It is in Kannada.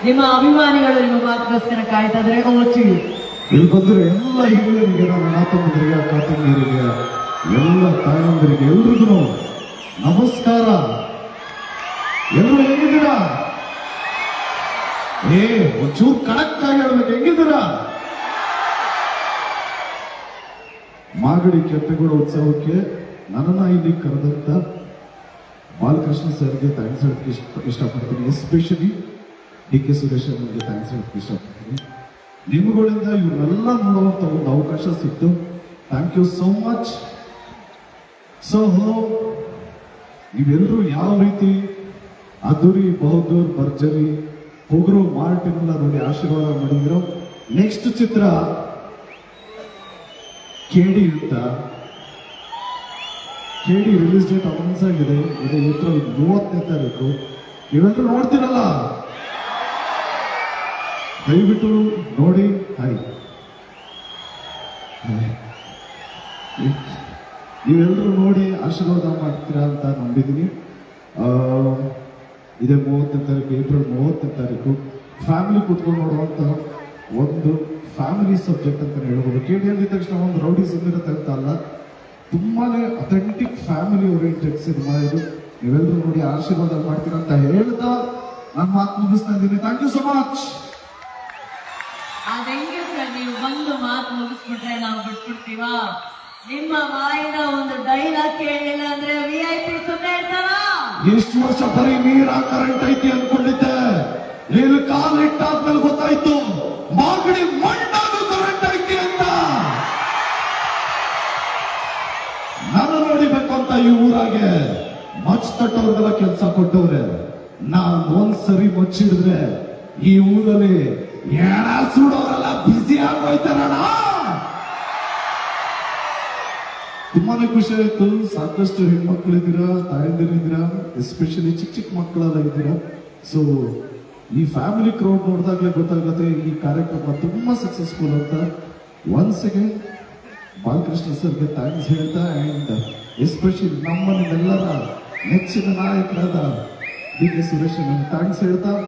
ನಿಮ್ಮ ಅಭಿಮಾನಿಗಳು ನಿಮ್ಮ ಮಾತುಗೋಸ್ಕರ ಕಾಯ್ತಾ ಇದ್ರೆ ಓಚಿ ಇಲ್ಲಿ ಬಂದ್ರೆ ಎಲ್ಲ ಹಿರಿಯರಿಗೆ ನನ್ನ ಮಾತಂಬರಿಗೆ ಅಕ್ಕ ತಂಗಿಯರಿಗೆ ಎಲ್ಲ ತಾಯಂದಿರಿಗೆ ಎಲ್ರಿಗೂ ನಮಸ್ಕಾರ. ಎಲ್ಲರೂ ಹೇಗಿದ್ದೀರಾ? ಒಂಚೂರು ಕಡಕ್ ಆಗಿ ಹೇಳ್ಬೇಕು, ಹೆಂಗಿದ್ದೀರಾ? ಮಾಗಡಿ ಕೆಪ್ಪೆಗೌಡ ಉತ್ಸವಕ್ಕೆ ನನ್ನನ್ನ ಇಲ್ಲಿ ಕರೆದಂತ ಬಾಲಕೃಷ್ಣ ಸರ್ಗೆ ಥ್ಯಾಂಕ್ಸ್ ಹೇಳಕ್ಕೆ ಇಷ್ಟಪಡ್ತೀನಿ. ಎಸ್ಪೆಷಲಿ ಡಿ ಕೆ ಸುರೇಶ್ ಅವರಿಗೆ ಥ್ಯಾಂಕ್ಸ್ ಹೇಳಕ್ಕೆ ಇಷ್ಟಪಡ್ತೀನಿ. ನಿಮ್ಗಳಿಂದ ಇವರೆಲ್ಲ ನೋಡುವಂತ ಒಂದು ಅವಕಾಶ ಸಿಕ್ತು. Thank you so much. So ನೀವೆಲ್ಲರೂ ಯಾವ ರೀತಿ ಅದ್ದೂರಿ ಬಹದ್ದೂರ್ ಭರ್ಜರಿ ಹೋಗರು ಮಾರ್ಟಿನೆಲ್ಲ ನೋಡಿ ಆಶೀರ್ವಾದ ಮಾಡಿದ್ರು. ನೆಕ್ಸ್ಟ್ ಚಿತ್ರ ಕೇಡಿ ಅಂತ, ಕೇಡಿ ರಿಲೀಸ್ ಡೇಟ್ ಅನೌನ್ಸ್ ಆಗಿದೆ. ಇದು ಏಪ್ರಿಲ್ 30ನೇ ತಾರೀಕು. ನೀವೆಲ್ಲರೂ ನೋಡ್ತೀರಲ್ಲ, ದಯವಿಟ್ಟು ನೋಡಿ. ನೀವೆಲ್ಲರೂ ನೋಡಿ ಆಶೀರ್ವಾದ ಮಾಡ್ತೀರಾ ಅಂತ ನಂಬಿದ್ದೀನಿ. ಇದೇ 30ನೇ ತಾರೀಕು, ಏಪ್ರಿಲ್ 30ನೇ ತಾರೀಕು ಫ್ಯಾಮಿಲಿ ಕೂತ್ಕೊಂಡು ನೋಡುವಂತ ಒಂದು ಫ್ಯಾಮಿಲಿ ಸಬ್ಜೆಕ್ಟ್ ಅಂತ ಹೇಳ್ಬೋದು. ಕೇಳಿ ಅಂದಿದ ತಕ್ಷಣ ಒಂದು ರೌಡಿ ಸಿನಿಮಾ ಅಂತ ಅಲ್ಲ, ತುಂಬಾನೇ ಅಥೆಂಟಿಕ್ ಫ್ಯಾಮಿಲಿ ಓರಿಯೆಂಟೆಡ್ ಸಿನಿಮಾ ಇದು. ನೀವೆಲ್ಲರೂ ನೋಡಿ ಆಶೀರ್ವಾದ ಮಾಡ್ತೀರಾ ಅಂತ ಹೇಳ್ತಾ ನನ್ನ ಮಾತು ಮುಗಿಸ್ತಾ ಇದ್ದೀನಿ. Thank you so much. ಅದಂಗೆ ಸರ್, ನೀವು ಬಂದು ಮಾತು ಮುಗಿಸ್ಬಿಟ್ರೆ ನಾವು ಬಿಟ್ಬಿಡ್ತೀವ? ನಿಮ್ಮ ಬಾಯಿನ ಒಂದು ಡೈಲಾಗ್ ಕೇಳಲಿಲ್ಲ ಅಂದ್ರೆ VIP ಸುಮ್ಮನೆ ಇರ್ತಾರ? ಎಷ್ಟು ವರ್ಷ ಬರೀ ನೀರ ಕರೆಂಟ್ ಐತಿ ಅನ್ಕೊಂಡಿದ್ದೆ, ನೀನು ಕಾಲ್ ಇಟ್ಟಾದ್ಮೇಲೆ ಗೊತ್ತಾಯ್ತು ಮಾಗಡಿ ಮಣ್ಣಾನು ಕರೆಂಟ್ ಐತಿ ಅಂತ. ನಾನು ನೋಡಿಬೇಕು ಅಂತ ಈ ಊರಾಗೆ ಮಚ್ ತಟ್ಟವ್ರಿಗೆಲ್ಲ ಕೆಲಸ ಕೊಟ್ಟವ್ರೆ. ನಾನ್ ಒಂದ್ಸರಿ ಮಚ್ಚಿಡಿದ್ರೆ ಈ ಊರಲ್ಲಿ ಎಣ ಸುಡೋರೆಲ್ಲ ಬ್ಯುಸಿ ಆಗೋಯ್ತಾರಣ. ತುಂಬಾನೇ ಖುಷಿ ಆಯ್ತು. ಸಾಕಷ್ಟು ಹೆಣ್ಮಕ್ಳಿದ್ದೀರಾ, ತಾಯಂದಿರಿದ್ದೀರಾ, ಎಸ್ಪೆಷಲಿ ಚಿಕ್ಕ ಚಿಕ್ಕ ಮಕ್ಕಳೆಲ್ಲ ಇದ್ದೀರಾ. ಸೊ ಈ ಫ್ಯಾಮಿಲಿ ಕ್ರೌಡ್ ನೋಡಿದಾಗಲೇ ಗೊತ್ತಾಗುತ್ತೆ ಈ ಕಾರ್ಯಕ್ರಮ ತುಂಬಾ ಸಕ್ಸಸ್ಫುಲ್ ಅಂತ. ಒನ್ಸ್ ಅಗೇನ್ ಬಾಲಕೃಷ್ಣ ಸರ್ಗೆ ಥ್ಯಾಂಕ್ಸ್ ಹೇಳ್ತಾ, ಅಂಡ್ ಎಸ್ಪೆಷಲಿ ನಮ್ಮನ್ನೆಲ್ಲರ ನೆಚ್ಚಿನ ನಾಯಕರಾದ ಡಿ ಕೆ ಸುರೇಶ್ ಥ್ಯಾಂಕ್ಸ್ ಹೇಳ್ತಾ